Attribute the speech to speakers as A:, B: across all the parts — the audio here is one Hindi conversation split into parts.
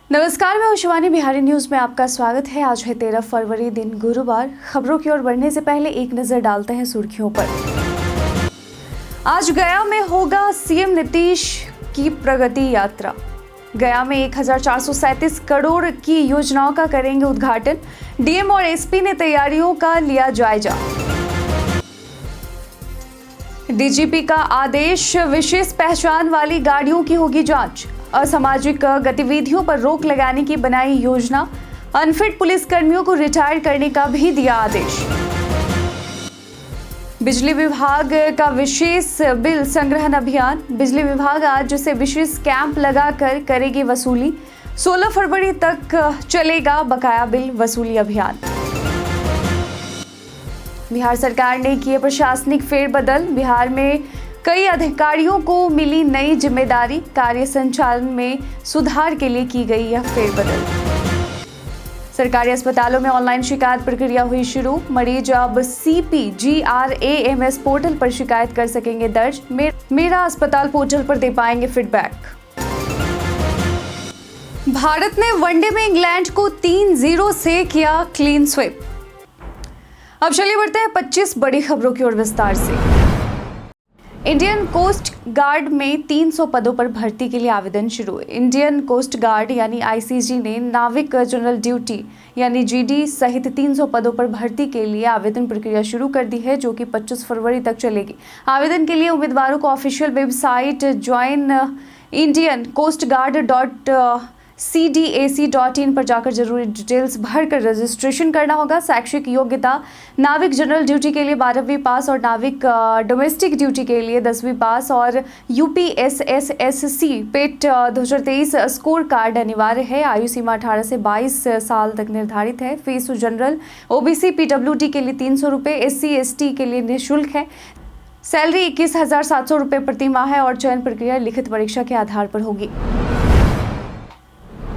A: नमस्कार, मैं शिवानी। बिहारी न्यूज में आपका स्वागत है। आज है 13 फरवरी, दिन गुरुवार। खबरों की ओर बढ़ने से पहले एक नजर डालते हैं सुर्खियों पर। आज गया में होगा सीएम नीतीश की प्रगति यात्रा। गया में 1437 करोड़ की योजनाओं का करेंगे उद्घाटन। डीएम और एसपी ने तैयारियों का लिया जायजा। डीजीपी का आदेश, विशेष पहचान वाली गाड़ियों की होगी जांच। असामाजिक गतिविधियों पर रोक लगाने की बनाई योजना। अनफिट पुलिसकर्मियों को रिटायर करने का भी दिया आदेश। बिजली विभाग का विशेष बिल संग्रहण अभियान। बिजली विभाग आज से विशेष कैंप लगाकर करेगी वसूली। 16 फरवरी तक चलेगा बकाया बिल वसूली अभियान। बिहार सरकार ने किए प्रशासनिक फेरबदल। बिहार में कई अधिकारियों को मिली नई जिम्मेदारी। कार्य संचालन में सुधार के लिए की गई यह फेरबदल। सरकारी अस्पतालों में ऑनलाइन शिकायत प्रक्रिया हुई शुरू। मरीज अब CPGRAMS पोर्टल पर शिकायत कर सकेंगे दर्ज। मेरा अस्पताल पोर्टल पर दे पाएंगे फीडबैक। भारत ने वनडे में इंग्लैंड को 3-0 से किया क्लीन स्वीप। अब चलिए बढ़ते हैं 25 बड़ी खबरों की ओर विस्तार से। इंडियन कोस्ट गार्ड में 300 पदों पर भर्ती के लिए आवेदन शुरू। इंडियन कोस्ट गार्ड यानी ICG ने नाविक जनरल ड्यूटी यानी GD सहित 300 पदों पर भर्ती के लिए आवेदन प्रक्रिया शुरू कर दी है, जो कि 25 फरवरी तक चलेगी। आवेदन के लिए उम्मीदवारों को official website join Indian coast guard CDAC.in पर जाकर जरूरी डिटेल्स भरकर रजिस्ट्रेशन करना होगा। शैक्षिक योग्यता, नाविक जनरल ड्यूटी के लिए 12वीं पास और नाविक डोमेस्टिक ड्यूटी के लिए 10वीं पास और UPSSSC पेट 2023 स्कोर कार्ड अनिवार्य है। आयु सीमा 18 से 22 साल तक निर्धारित है। फीस जनरल OBC PWD के लिए 300 रुपये, SC ST के लिए निःशुल्क है। सैलरी 21,700 रुपये प्रति माह है और चयन प्रक्रिया लिखित परीक्षा के आधार पर होगी।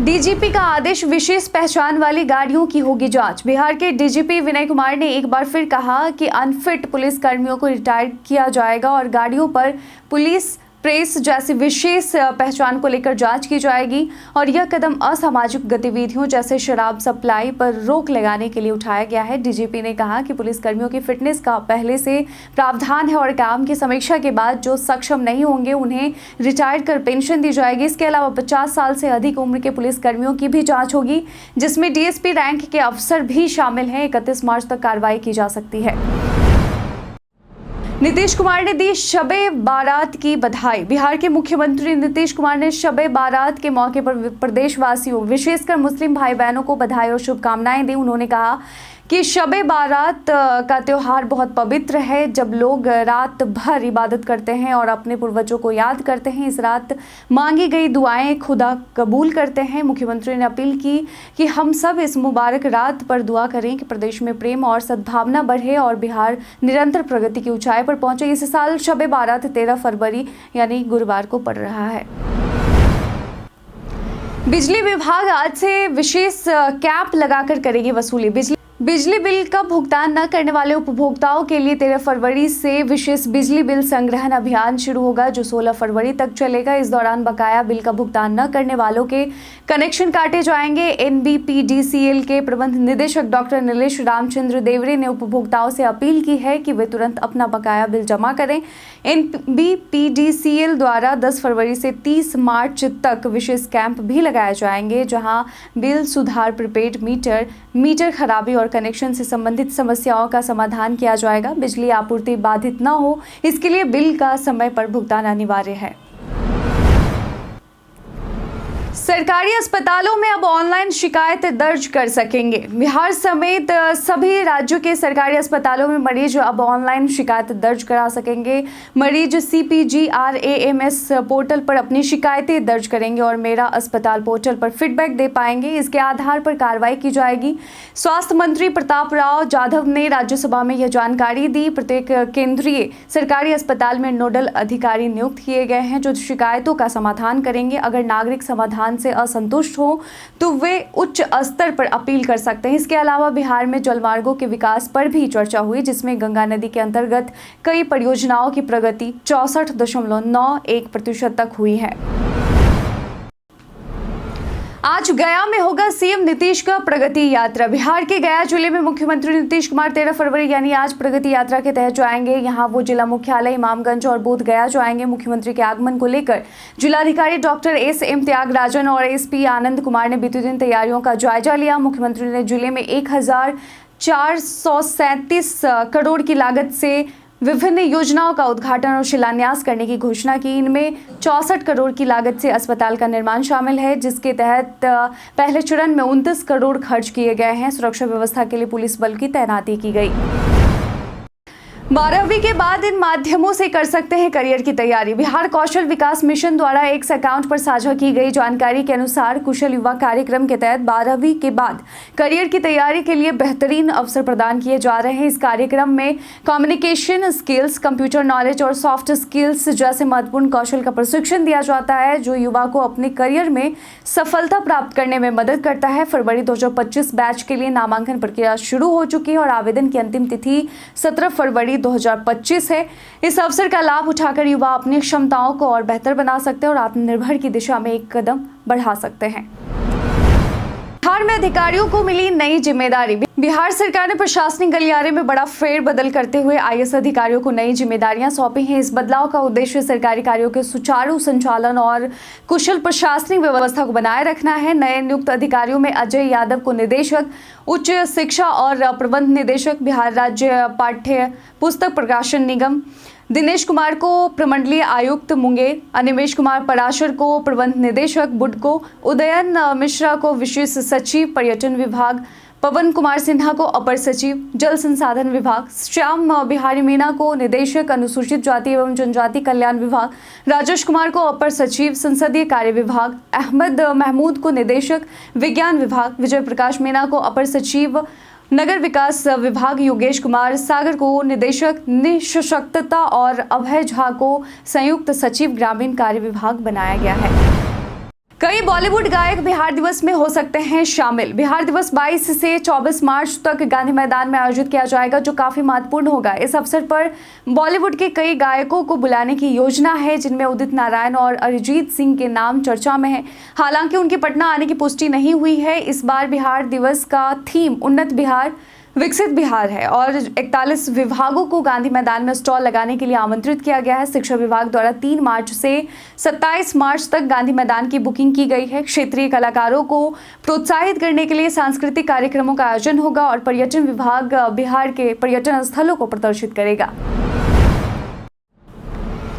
A: डीजीपी का आदेश, विशेष पहचान वाली गाड़ियों की होगी जांच। बिहार के डीजीपी विनय कुमार ने एक बार फिर कहा कि अनफिट पुलिसकर्मियों को रिटायर किया जाएगा और गाड़ियों पर पुलिस प्रेस जैसी विशेष पहचान को लेकर जांच की जाएगी और यह कदम असामाजिक गतिविधियों जैसे शराब सप्लाई पर रोक लगाने के लिए उठाया गया है। डीजीपी ने कहा कि पुलिसकर्मियों की फिटनेस का पहले से प्रावधान है और काम की समीक्षा के बाद जो सक्षम नहीं होंगे उन्हें रिटायर कर पेंशन दी जाएगी। इसके अलावा 50 साल से अधिक उम्र के पुलिसकर्मियों की भी जाँच होगी, जिसमें DSP रैंक के अफसर भी शामिल हैं। 31 मार्च तक कार्रवाई की जा सकती है। नीतीश कुमार ने दी शबे बारात की बधाई। बिहार के मुख्यमंत्री नीतीश कुमार ने शबे बारात के मौके पर प्रदेशवासियों, विशेषकर मुस्लिम भाई बहनों को बधाई और शुभकामनाएं दी। उन्होंने कहा कि शबे बारात का त्यौहार बहुत पवित्र है, जब लोग रात भर इबादत करते हैं और अपने पूर्वजों को याद करते हैं। इस रात मांगी गई दुआएं खुदा कबूल करते हैं। मुख्यमंत्री ने अपील की कि हम सब इस मुबारक रात पर दुआ करें कि प्रदेश में प्रेम और सद्भावना बढ़े और बिहार निरंतर प्रगति की ऊंचाई पर पहुंचे। इस साल शबे बारात 13 फरवरी यानी गुरुवार को पड़ रहा है। बिजली विभाग आज से विशेष कैंप लगाकर करेगी वसूली। बिजली बिल का भुगतान न करने वाले उपभोक्ताओं के लिए 13 फरवरी से विशेष बिजली बिल संग्रहण अभियान शुरू होगा, जो 16 फरवरी तक चलेगा। इस दौरान बकाया बिल का भुगतान न करने वालों के कनेक्शन काटे जाएंगे। NBPDCL के प्रबंध निदेशक डॉक्टर नीलेश रामचंद्र देवरे ने उपभोक्ताओं से अपील की है कि वे तुरंत अपना बकाया बिल जमा करें। NBPDCL द्वारा 10 फरवरी से 30 मार्च तक विशेष कैंप भी लगाए जाएंगे, जहां बिल सुधार, प्रीपेड मीटर खराबी और कनेक्शन से संबंधित समस्याओं का समाधान किया जाएगा। बिजली आपूर्ति बाधित न हो, इसके लिए बिल का समय पर भुगतान अनिवार्य है। सरकारी अस्पतालों में अब ऑनलाइन शिकायत दर्ज कर सकेंगे। बिहार समेत सभी राज्यों के सरकारी अस्पतालों में मरीज अब ऑनलाइन शिकायत दर्ज करा सकेंगे। मरीज CPGRAMS पोर्टल पर अपनी शिकायतें दर्ज करेंगे और मेरा अस्पताल पोर्टल पर फीडबैक दे पाएंगे। इसके आधार पर कार्रवाई की जाएगी। स्वास्थ्य मंत्री प्रताप राव जाधव ने राज्यसभा में यह जानकारी दी। प्रत्येक केंद्रीय सरकारी अस्पताल में नोडल अधिकारी नियुक्त किए गए हैं, जो शिकायतों का समाधान करेंगे। अगर नागरिक समाधान से असंतुष्ट हो तो वे उच्च स्तर पर अपील कर सकते हैं। इसके अलावा बिहार में जलमार्गों के विकास पर भी चर्चा हुई, जिसमें गंगा नदी के अंतर्गत कई परियोजनाओं की प्रगति 64.91% तक हुई है। आज गया में होगा सीएम नीतीश का प्रगति यात्रा। बिहार के गया जिले में मुख्यमंत्री नीतीश कुमार 13 फरवरी यानी आज प्रगति यात्रा के तहत जो आएंगे। यहां वो जिला मुख्यालय इमामगंज और बोध गया जो आएंगे। मुख्यमंत्री के आगमन को लेकर जिलाधिकारी डॉक्टर एस.एम. त्यागराजन और एसपी आनंद कुमार ने बीते दिन तैयारियों का जायजा लिया। मुख्यमंत्री ने जिले में 1437 करोड़ की लागत से विभिन्न योजनाओं का उद्घाटन और शिलान्यास करने की घोषणा की। इनमें 64 करोड़ की लागत से अस्पताल का निर्माण शामिल है, जिसके तहत पहले चरण में 29 करोड़ खर्च किए गए हैं। सुरक्षा व्यवस्था के लिए पुलिस बल की तैनाती की गई। 12वीं के बाद इन माध्यमों से कर सकते हैं करियर की तैयारी। बिहार कौशल विकास मिशन द्वारा एक अकाउंट पर साझा की गई जानकारी के अनुसार कुशल युवा कार्यक्रम के तहत 12वीं के बाद करियर की तैयारी के लिए बेहतरीन अवसर प्रदान किए जा रहे हैं। इस कार्यक्रम में कम्युनिकेशन स्किल्स, कंप्यूटर नॉलेज और सॉफ्ट स्किल्स जैसे महत्वपूर्ण कौशल का प्रशिक्षण दिया जाता है, जो युवा को अपने करियर में सफलता प्राप्त करने में मदद करता है। फरवरी 2025 बैच के लिए नामांकन प्रक्रिया शुरू हो चुकी है और आवेदन की अंतिम तिथि 17 फरवरी 2025 है। इस अवसर का लाभ उठाकर युवा अपनी क्षमताओं को और बेहतर बना सकते हैं और आत्मनिर्भर की दिशा में एक कदम बढ़ा सकते हैं। बिहार में अधिकारियों को मिली नई जिम्मेदारी। बिहार सरकार ने प्रशासनिक गलियारे में बड़ा फेरबदल करते हुए आईएएस अधिकारियों को नई जिम्मेदारियां सौंपी हैं। इस बदलाव का उद्देश्य सरकारी कार्यों के सुचारू संचालन और कुशल प्रशासनिक व्यवस्था को बनाए रखना है। नए नियुक्त अधिकारियों में अजय यादव को निदेशक उच्च शिक्षा और प्रबंध निदेशक बिहार राज्य पाठ्य पुस्तक प्रकाशन निगम, दिनेश कुमार को प्रमंडलीय आयुक्त मुंगेर, अनिमेश कुमार पराशर को प्रबंध निदेशक बुडको, उदयन मिश्रा को विशेष सचिव पर्यटन विभाग, पवन कुमार सिन्हा को अपर सचिव जल संसाधन विभाग, श्याम बिहारी मीणा को निदेशक अनुसूचित जाति एवं जनजाति कल्याण विभाग, राजेश कुमार को अपर सचिव संसदीय कार्य विभाग, अहमद महमूद को निदेशक विज्ञान विभाग, विजय प्रकाश मीणा को अपर सचिव नगर विकास विभाग, योगेश कुमार सागर को निदेशक निःशक्तता और अभय झा को संयुक्त सचिव ग्रामीण कार्य विभाग बनाया गया है। कई बॉलीवुड गायक बिहार दिवस में हो सकते हैं शामिल। बिहार दिवस 22 से 24 मार्च तक गांधी मैदान में आयोजित किया जाएगा, जो काफी महत्वपूर्ण होगा। इस अवसर पर बॉलीवुड के कई गायकों को बुलाने की योजना है, जिनमें उदित नारायण और अरिजीत सिंह के नाम चर्चा में है। हालांकि उनकी पटना आने की पुष्टि नहीं हुई है। इस बार बिहार दिवस का थीम उन्नत बिहार विकसित बिहार है और 41 विभागों को गांधी मैदान में स्टॉल लगाने के लिए आमंत्रित किया गया है। शिक्षा विभाग द्वारा 3 मार्च से 27 मार्च तक गांधी मैदान की बुकिंग की गई है। क्षेत्रीय कलाकारों को प्रोत्साहित करने के लिए सांस्कृतिक कार्यक्रमों का आयोजन होगा और पर्यटन विभाग बिहार के पर्यटन स्थलों को प्रदर्शित करेगा।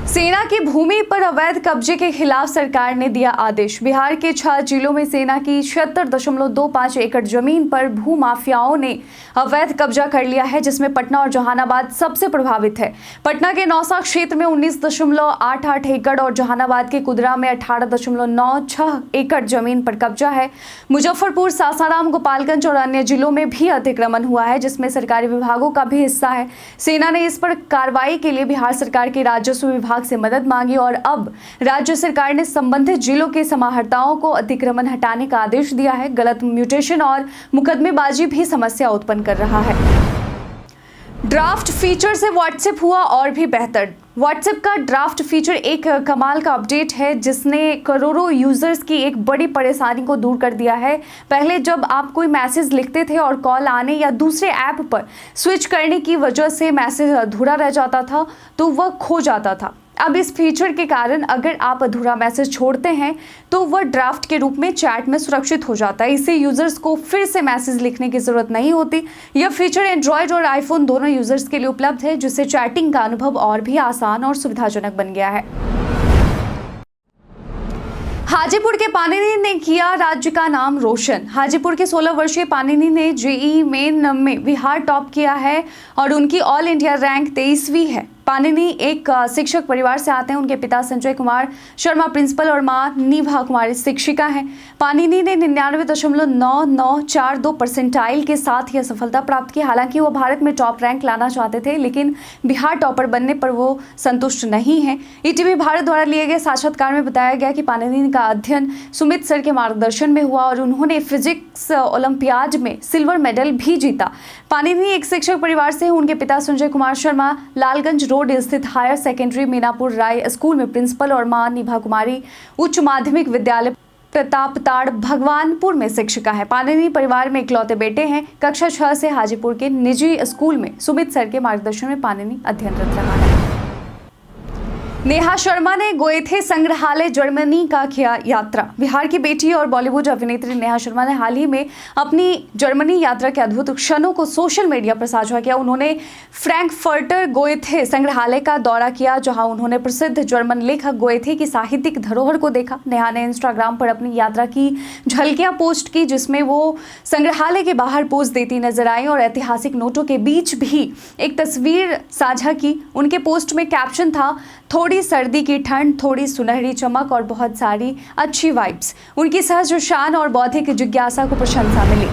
A: सेना की भूमि पर अवैध कब्जे के खिलाफ सरकार ने दिया आदेश। बिहार के 6 जिलों में सेना की 76.25 एकड़ जमीन पर भूमाफियाओं ने अवैध कब्जा कर लिया है, जिसमें पटना और जहानाबाद सबसे प्रभावित है। पटना के नौसा क्षेत्र में 19.88 एकड़ और जहानाबाद के कुदरा में 18.96 एकड़ जमीन पर कब्जा है। मुजफ्फरपुर, सासाराम, गोपालगंज और अन्य जिलों में भी अतिक्रमण हुआ है, जिसमें सरकारी विभागों का भी हिस्सा है। सेना ने इस पर कार्रवाई के लिए बिहार सरकार के राजस्व विभाग से मदद मांगी और अब राज्य सरकार ने संबंधित जिलों के समाहर्ताओं को अतिक्रमण हटाने का आदेश दिया है। गलत म्यूटेशन और मुकदमेबाजी भी समस्या उत्पन्न कर रहा है। ड्राफ्ट फीचर से व्हाट्सएप हुआ और भी बेहतर। व्हाट्सएप का ड्राफ्ट फीचर एक कमाल का अपडेट है, जिसने करोड़ों यूजर्स की एक बड़ी परेशानी को दूर कर दिया है। पहले जब आप कोई मैसेज लिखते थे और कॉल आने या दूसरे ऐप पर स्विच करने की वजह से मैसेज अधूरा रह जाता था, तो वह खो जाता था। अब इस फीचर के कारण अगर आप अधूरा मैसेज छोड़ते हैं तो वह ड्राफ्ट के रूप में चैट में सुरक्षित हो जाता है। इससे यूजर्स को फिर से मैसेज लिखने की जरूरत नहीं होती। यह फीचर एंड्रॉयड और आईफोन दोनों यूजर्स के लिए उपलब्ध है, जिससे चैटिंग का अनुभव और भी आसान और सुविधाजनक बन गया है। हाजीपुर के पानिनी ने किया राज्य का नाम रोशन। हाजीपुर के 16 वर्षीय पानिनी ने जेईई मेन में बिहार टॉप किया है और उनकी ऑल इंडिया रैंक 23वीं है। पानिनी एक शिक्षक परिवार से आते हैं। उनके पिता संजय कुमार शर्मा प्रिंसिपल और मां नीभा कुमारी शिक्षिका हैं। पानिनी ने 99.9942 परसेंटाइल के साथ यह सफलता प्राप्त की। हालांकि वो भारत में टॉप रैंक लाना चाहते थे, लेकिन बिहार टॉपर बनने पर वो संतुष्ट नहीं हैं। ईटीवी भारत द्वारा लिए गए साक्षात्कार में बताया गया कि पानिनी का अध्ययन सुमित सर के मार्गदर्शन में हुआ और उन्होंने फिजिक्स ओलंपियाड में सिल्वर मेडल भी जीता। पानिनी एक शिक्षक परिवार से हैं। उनके पिता संजय कुमार शर्मा लालगंज रोड स्थित हायर सेकेंडरी मीनापुर राय स्कूल में प्रिंसिपल और मां निभा कुमारी उच्च माध्यमिक विद्यालय प्रतापताड़ भगवानपुर में शिक्षिका है। पाणिनि परिवार में इकलौते बेटे हैं। कक्षा 6 से हाजीपुर के निजी स्कूल में सुमित सर के मार्गदर्शन में पाणिनि अध्ययनरत रहा है। नेहा शर्मा ने गोएथे संग्रहालय जर्मनी का किया यात्रा। बिहार की बेटी और बॉलीवुड अभिनेत्री नेहा शर्मा ने हाल ही में अपनी जर्मनी यात्रा के अद्भुत क्षणों को सोशल मीडिया पर साझा किया। उन्होंने फ्रैंकफर्टर गोएथे संग्रहालय का दौरा किया, जहां उन्होंने प्रसिद्ध जर्मन लेखक गोएथे की साहित्यिक धरोहर को देखा। नेहा ने इंस्टाग्राम पर अपनी यात्रा की झलकियां पोस्ट की, जिसमें वो संग्रहालय के बाहर पोज देती नजर आई और ऐतिहासिक नोटों के बीच भी एक तस्वीर साझा की। उनके पोस्ट में कैप्शन था, थोड़ी सर्दी की ठंड, थोड़ी सुनहरी चमक और बहुत सारी अच्छी वाइब्स। उनकी सहज शान और बौद्धिक जिज्ञासा को प्रशंसा मिली।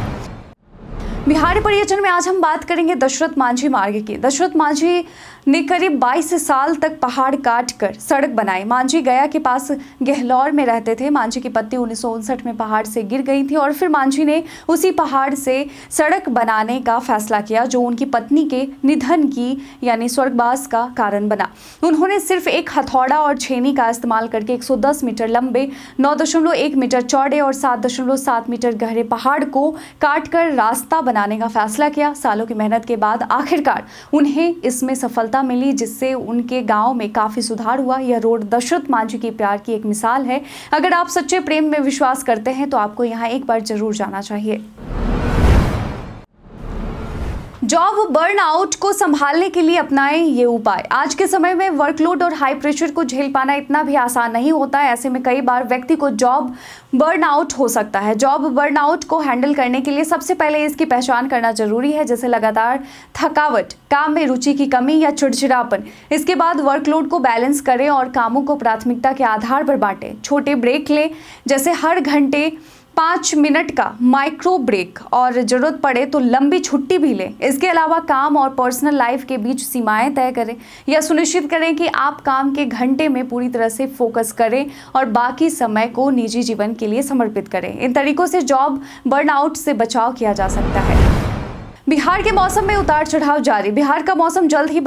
A: बिहारी पर्यटन में आज हम बात करेंगे दशरथ मांझी मार्ग की। दशरथ मांझी ने करीब 22 साल तक पहाड़ काट कर सड़क बनाई। मांझी गया के पास गहलौर में रहते थे। मांझी की पत्नी 1959 में पहाड़ से गिर गई थी और फिर मांझी ने उसी पहाड़ से सड़क बनाने का फैसला किया, जो उनकी पत्नी के निधन की यानी स्वर्गवास का कारण बना। उन्होंने सिर्फ एक हथौड़ा और छेनी का इस्तेमाल करके 110 मीटर लंबे, 9.1 मीटर चौड़े और 7.7 मीटर गहरे पहाड़ को काटकर रास्ता बनाने का फैसला किया। सालों की मेहनत के बाद आखिरकार उन्हें इसमें सफलता मिली, जिससे उनके गांव में काफी सुधार हुआ। यह रोड दशरथ मांझी की प्यार की एक मिसाल है। अगर आप सच्चे प्रेम में विश्वास करते हैं तो आपको यहाँ एक बार जरूर जाना चाहिए। जॉब बर्नआउट को संभालने के लिए अपनाएं ये उपाय। आज के समय में वर्कलोड और हाई प्रेशर को झेल पाना इतना भी आसान नहीं होता है। ऐसे में कई बार व्यक्ति को जॉब बर्नआउट हो सकता है। जॉब बर्नआउट को हैंडल करने के लिए सबसे पहले इसकी पहचान करना जरूरी है, जैसे लगातार थकावट, काम में रुचि की कमी या चिड़चिड़ापन। इसके बाद वर्कलोड को बैलेंस करें और कामों को प्राथमिकता के आधार पर बांटें। छोटे ब्रेक लें, जैसे हर घंटे 5 मिनट का माइक्रो ब्रेक, और जरूरत पड़े तो लंबी छुट्टी भी लें। इसके अलावा काम और पर्सनल लाइफ के बीच सीमाएं तय करें। यह सुनिश्चित करें कि आप काम के घंटे में पूरी तरह से फोकस करें और बाकी समय को निजी जीवन के लिए समर्पित करें। इन तरीकों से जॉब बर्नआउट से बचाव किया जा सकता है। बिहार के मौसम में उतार चढ़ाव जारी। बिहार के मौसम में जल्द ही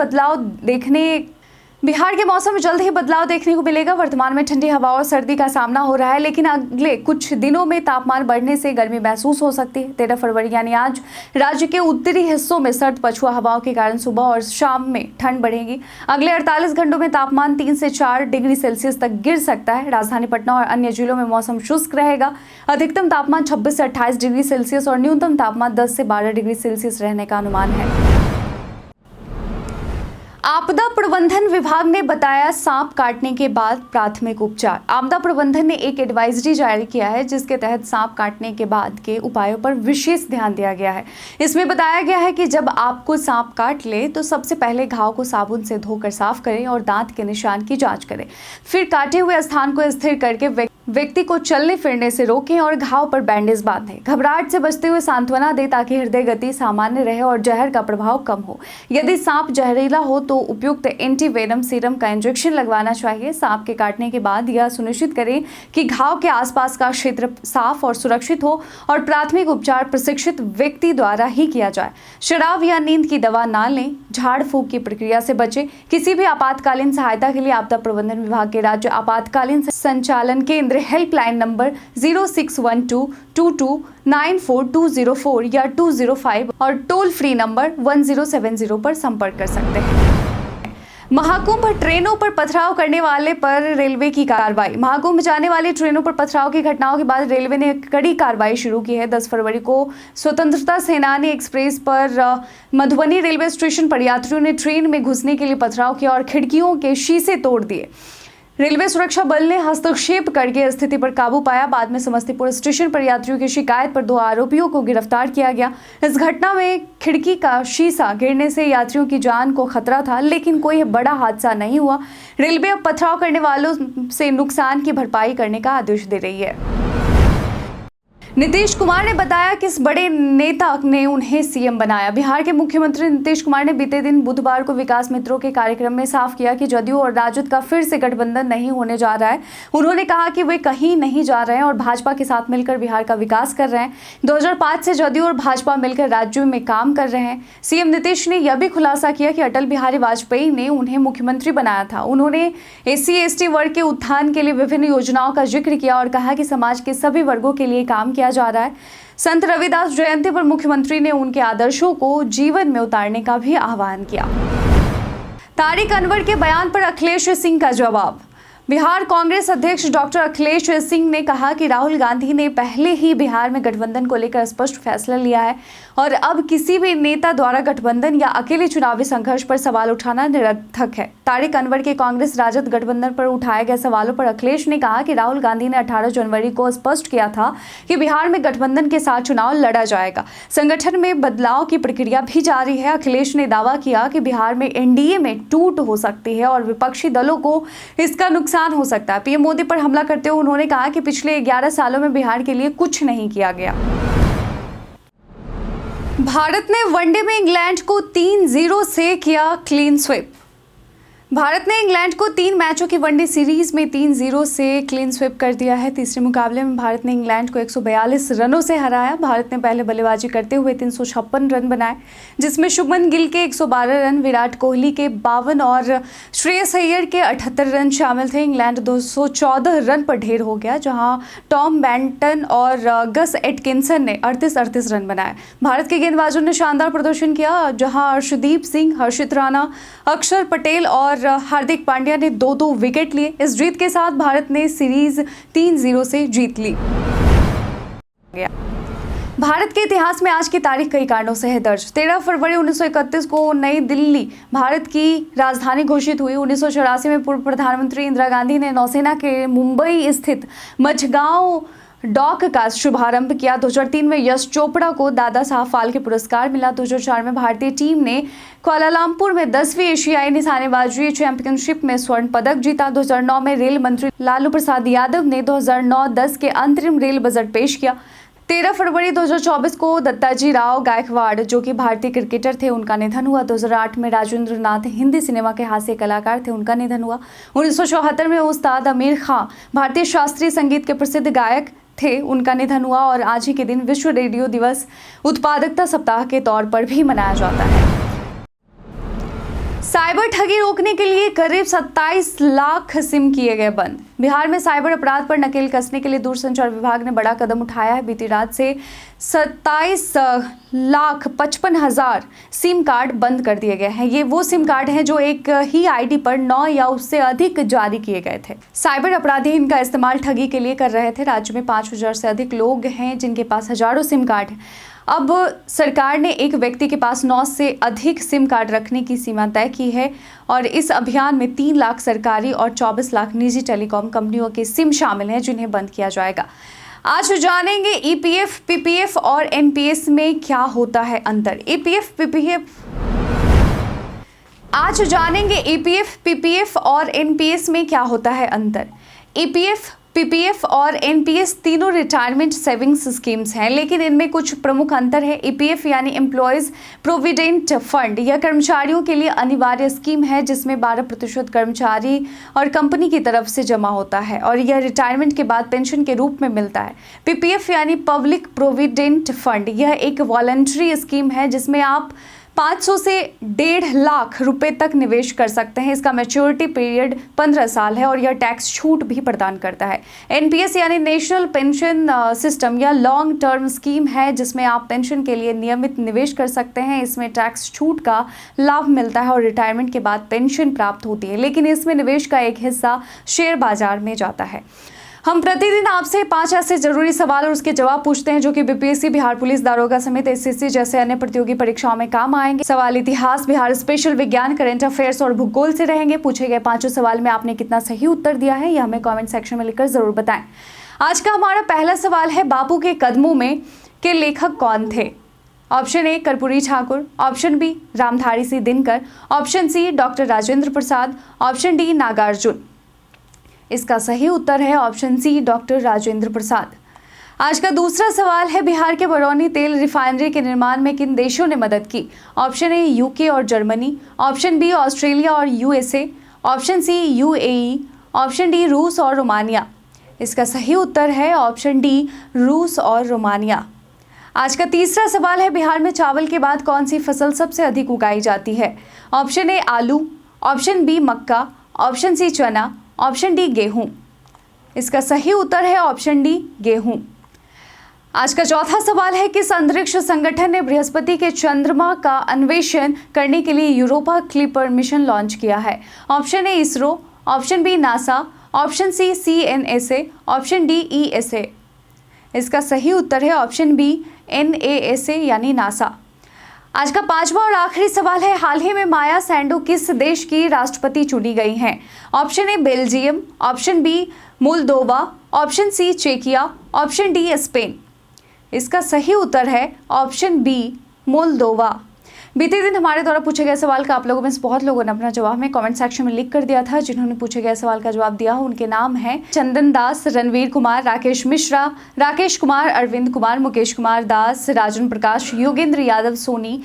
A: बदलाव देखने को मिलेगा। वर्तमान में ठंडी हवा और सर्दी का सामना हो रहा है, लेकिन अगले कुछ दिनों में तापमान बढ़ने से गर्मी महसूस हो सकती है। 13 फरवरी यानी आज राज्य के उत्तरी हिस्सों में सर्द पछुआ हवाओं के कारण सुबह और शाम में ठंड बढ़ेगी। अगले 48 घंटों में तापमान 3 से 4 डिग्री सेल्सियस तक गिर सकता है। राजधानी पटना और अन्य जिलों में मौसम शुष्क रहेगा। अधिकतम तापमान 26 से 28 डिग्री सेल्सियस और न्यूनतम तापमान 10 से 12 डिग्री सेल्सियस रहने का अनुमान है। आपदा प्रबंधन विभाग ने बताया सांप काटने के बाद प्राथमिक उपचार। आपदा प्रबंधन ने एक एडवाइजरी जारी किया है, जिसके तहत सांप काटने के बाद के उपायों पर विशेष ध्यान दिया गया है। इसमें बताया गया है कि जब आपको सांप काट ले तो सबसे पहले घाव को साबुन से धोकर साफ करें और दांत के निशान की जांच करें। फिर काटे हुए स्थान को स्थिर करके व्यक्ति को चलने फिरने से रोकें और घाव पर बैंडेज बांधें। घबराहट से बचते हुए सांत्वना दें ताकि हृदय गति सामान्य रहे और जहर का प्रभाव कम हो। यदि सांप जहरीला हो तो उपयुक्त एंटीवेनम सीरम का इंजेक्शन लगवाना चाहिए। सांप के काटने के बाद यह सुनिश्चित करें कि घाव के आसपास का क्षेत्र साफ और सुरक्षित हो और प्राथमिक उपचार प्रशिक्षित व्यक्ति द्वारा ही किया जाए। शराब या नींद की दवा ना लें। झाड़ फूंक की प्रक्रिया से बचें। किसी भी आपातकालीन सहायता के लिए आपदा प्रबंधन विभाग के राज्य आपातकालीन संचालन केंद्र हेल्पलाइन नंबर 06122294 या 205 और टोल फ्री नंबर 1070 पर संपर्क कर सकते हैं। महाकुंभ ट्रेनों पर पथराव करने वाले पर रेलवे की कार्रवाई। महाकुंभ जाने वाली ट्रेनों पर पथराव की घटनाओं के बाद रेलवे ने कड़ी कार्रवाई शुरू की है। 10 फरवरी को स्वतंत्रता सेनानी एक्सप्रेस पर मधुबनी रेलवे स्टेशन पर यात्रियों ने ट्रेन में घुसने के लिए पथराव किया और खिड़कियों के शीशे तोड़ दिए। रेलवे सुरक्षा बल ने हस्तक्षेप करके स्थिति पर काबू पाया। बाद में समस्तीपुर स्टेशन पर यात्रियों की शिकायत पर 2 आरोपियों को गिरफ्तार किया गया। इस घटना में खिड़की का शीशा गिरने से यात्रियों की जान को खतरा था, लेकिन कोई बड़ा हादसा नहीं हुआ। रेलवे अब पथराव करने वालों से नुकसान की भरपाई करने का आदेश दे रही है। नीतीश कुमार ने बताया कि इस बड़े नेता ने उन्हें सीएम बनाया। बिहार के मुख्यमंत्री नीतीश कुमार ने बीते दिन बुधवार को विकास मित्रों के कार्यक्रम में साफ किया कि जदयू और राजद का फिर से गठबंधन नहीं होने जा रहा है। उन्होंने कहा कि वे कहीं नहीं जा रहे हैं और भाजपा के साथ मिलकर बिहार का विकास कर रहे हैं। 2005 से जदयू और भाजपा मिलकर राज्यों में काम कर रहे हैं। सीएम नीतीश ने यह भी खुलासा किया कि अटल बिहारी वाजपेयी ने उन्हें मुख्यमंत्री बनाया था। उन्होंने SC/ST वर्ग के उत्थान के लिए विभिन्न योजनाओं का जिक्र किया और कहा कि समाज के सभी वर्गों के लिए काम किया जा रहा है। संत रविदास जयंती पर मुख्यमंत्री ने उनके आदर्शों को जीवन में उतारने का भी आह्वान किया। तारिक अनवर के बयान पर अखिलेश सिंह का जवाब। बिहार कांग्रेस अध्यक्ष डॉक्टर अखिलेश सिंह ने कहा कि राहुल गांधी ने पहले ही बिहार में गठबंधन को लेकर स्पष्ट फैसला लिया है और अब किसी भी नेता द्वारा गठबंधन या अकेले चुनावी संघर्ष पर सवाल उठाना निरर्थक है। तारिक अनवर के कांग्रेस राजद गठबंधन पर उठाए गए सवालों पर अखिलेश ने कहा कि राहुल गांधी ने 18 जनवरी को स्पष्ट किया था कि बिहार में गठबंधन के साथ चुनाव लड़ा जाएगा। संगठन में बदलाव की प्रक्रिया भी जारी है। अखिलेश ने दावा किया कि बिहार में NDA में टूट हो सकती है और विपक्षी दलों को इसका नुकसान हो सकता है। पीएम मोदी पर हमला करते हुए उन्होंने कहा कि पिछले 11 सालों में बिहार के लिए कुछ नहीं किया गया। भारत ने वनडे में इंग्लैंड को 3-0 से किया क्लीन स्वीप। भारत ने इंग्लैंड को 3 मैचों की वनडे सीरीज में 3-0 से क्लीन स्वीप कर दिया है। तीसरे मुकाबले में भारत ने इंग्लैंड को 142 रनों से हराया। भारत ने पहले बल्लेबाजी करते हुए 356 रन बनाए, जिसमें शुभमन गिल के 112 रन, विराट कोहली के 52 और श्रेयस अय्यर के 78 रन शामिल थे। इंग्लैंड 214 रन पर ढेर हो गया, जहां टॉम बैंटन और गस एटकिंसन ने 38 रन बनाए। भारत के गेंदबाजों ने शानदार प्रदर्शन किया, जहां अर्शदीप सिंह, हर्षित राणा, अक्षर पटेल और हार्दिक पांड्या ने 2-2 विकेट लिए। इस जीत के साथ भारत ने सीरीज 3-0 से जीत ली। भारत के इतिहास में आज की तारीख कई कारणों से है दर्ज। 13 फरवरी 1931 को नई दिल्ली भारत की राजधानी घोषित हुई। 1984 में पूर्व प्रधानमंत्री इंदिरा गांधी ने नौसेना के मुंबई स्थित मझगांव डॉक का शुभारंभ किया। 2003 में यश चोपड़ा को दादा साहब फाल्के पुरस्कार मिला। 2004 में भारतीय टीम ने कुआलालंपुर में 10वीं एशियाई निशानेबाजी चैंपियनशिप में स्वर्ण पदक जीता। 2009 में रेल मंत्री लालू प्रसाद यादव ने 2009-10 के अंतरिम रेल बजट पेश किया। 13 फरवरी 2024 को दत्ताजी राव गायकवाड़, जो कि भारतीय क्रिकेटर थे, उनका निधन हुआ। 2008 में राजेंद्र नाथ हिंदी सिनेमा के हास्य कलाकार थे, उनका निधन हुआ। 1974 में उस्ताद आमिर खां भारतीय शास्त्रीय संगीत के प्रसिद्ध गायक थे, उनका निधन हुआ। और आज ही के दिन विश्व रेडियो दिवस उत्पादकता सप्ताह के तौर पर भी मनाया जाता है। साइबर ठगी रोकने के लिए करीब 27 लाख सिम किए गए बंद। बिहार में साइबर अपराध पर नकेल कसने के लिए दूरसंचार विभाग ने बड़ा कदम उठाया है। बीती रात से 27,55,000 सिम कार्ड बंद कर दिए गए हैं। ये वो सिम कार्ड हैं जो एक ही आईडी पर 9 या उससे अधिक जारी किए गए थे। साइबर अपराधी इनका इस्तेमाल ठगी के लिए कर रहे थे। राज्य में 5,000 से अधिक लोग हैं जिनके पास हजारों सिम कार्ड हैं। अब सरकार ने एक व्यक्ति के पास 9 से अधिक सिम कार्ड रखने की सीमा तय की है और इस अभियान में 3 लाख सरकारी और 24 लाख निजी टेलीकॉम कंपनियों के सिम शामिल हैं, जिन्हें बंद किया जाएगा। आज जानेंगे EPF, PPF और NPS में क्या होता है अंतर। आज जानेंगे EPF, PPF और NPS में क्या होता है अंतर। EPF, PPF और NPS तीनों रिटायरमेंट सेविंग्स स्कीम्स हैं, लेकिन इनमें कुछ प्रमुख अंतर है। EPF यानी एम्प्लॉयज प्रोविडेंट फंड, यह कर्मचारियों के लिए अनिवार्य स्कीम है जिसमें 12% कर्मचारी और कंपनी की तरफ से जमा होता है और यह रिटायरमेंट के बाद पेंशन के रूप में मिलता है। PPF यानी पब्लिक प्रोविडेंट फंड, यह एक वॉलंटरी स्कीम है जिसमें आप 500 से 1.5 लाख रुपए तक निवेश कर सकते हैं। इसका मैच्योरिटी पीरियड 15 साल है और यह टैक्स छूट भी प्रदान करता है। NPS यानी नेशनल पेंशन सिस्टम, यह लॉन्ग टर्म स्कीम है जिसमें आप पेंशन के लिए नियमित निवेश कर सकते हैं। इसमें टैक्स छूट का लाभ मिलता है और रिटायरमेंट के बाद पेंशन प्राप्त होती है, लेकिन इसमें निवेश का एक हिस्सा शेयर बाजार में जाता है। हम प्रतिदिन आपसे 5 ऐसे जरूरी सवाल और उसके जवाब पूछते हैं जो कि BPSC, बिहार पुलिस दारोगा समेत SSC जैसे अन्य प्रतियोगी परीक्षाओं में काम आएंगे। सवाल इतिहास, बिहार स्पेशल, विज्ञान, करंट अफेयर्स और भूगोल से रहेंगे। पूछे गए 5 सवाल में आपने कितना सही उत्तर दिया है यह हमें कमेंट सेक्शन में लिखकर जरूर बताएं। आज का हमारा पहला सवाल है, बापू के कदमों में के लेखक कौन थे। Option A Karpoori Thakur, option B Ramdhari Singh Dinkar, option C doctor Rajendra Prasad, option D Nagarjun. इसका सही उत्तर है option C doctor Rajendra Prasad. आज का दूसरा सवाल है, बिहार के बरौनी तेल रिफाइनरी के निर्माण में किन देशों ने मदद की? ऑप्शन ए यूके और जर्मनी, ऑप्शन बी ऑस्ट्रेलिया और USA, option C UAE, option D रूस और रोमानिया। इसका सही उत्तर है ऑप्शन डी रूस और रोमानिया। आज का तीसरा सवाल है, बिहार में चावल के बाद कौन सी फसल सबसे अधिक उगाई जाती है? ऑप्शन ए आलू, ऑप्शन बी मक्का, ऑप्शन सी चना, ऑप्शन डी गेहूं। इसका सही उत्तर है ऑप्शन डी गेहूं। आज का चौथा सवाल है, किस अंतरिक्ष संगठन ने बृहस्पति के चंद्रमा का अन्वेषण करने के लिए यूरोपा क्लिपर मिशन लॉन्च किया है? Option A ISRO, option B NASA, option C CNSA, option D ESA। इसका सही उत्तर है ऑप्शन बी NASA यानी नासा। आज का पांचवा और आखिरी सवाल है, हाल ही में माया सैंडो किस देश की राष्ट्रपति चुनी गई हैं? Option A Belgium, option B Moldova, option C चेकिया, ऑप्शन डी स्पेन। इसका सही उत्तर है ऑप्शन बी मोल्दोवा। बीते दिन हमारे द्वारा पूछे गए सवाल का आप लोगों में से बहुत लोगों ने अपना जवाब में कमेंट सेक्शन में लिख कर दिया था। जिन्होंने पूछे गए सवाल का जवाब दिया उनके नाम हैं चंदन दास, रणवीर कुमार, राकेश मिश्रा, राकेश कुमार, अरविंद कुमार, मुकेश कुमार दास, राजन प्रकाश, योगेंद्र यादव, सोनी,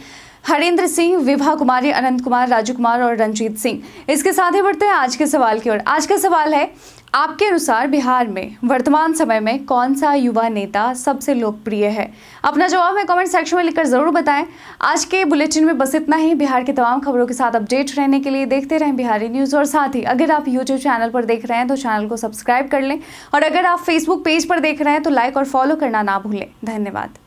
A: हरेंद्र सिंह, विभा कुमारी, अनंत कुमार, राजू कुमार और रंजीत सिंह। इसके साथ ही बढ़ते हैं आज के सवाल की ओर। आज का सवाल है, आपके अनुसार बिहार में वर्तमान समय में कौन सा युवा नेता सबसे लोकप्रिय है? अपना जवाब में कमेंट सेक्शन में लिखकर जरूर बताएं। आज के बुलेटिन में बस इतना ही। बिहार की तमाम खबरों के साथ अपडेट रहने के लिए देखते रहें बिहारी न्यूज़। और साथ ही अगर आप यूट्यूब चैनल पर देख रहे हैं तो चैनल को सब्सक्राइब कर लें, और अगर आप फेसबुक पेज पर देख रहे हैं तो लाइक और फॉलो करना ना भूलें। धन्यवाद।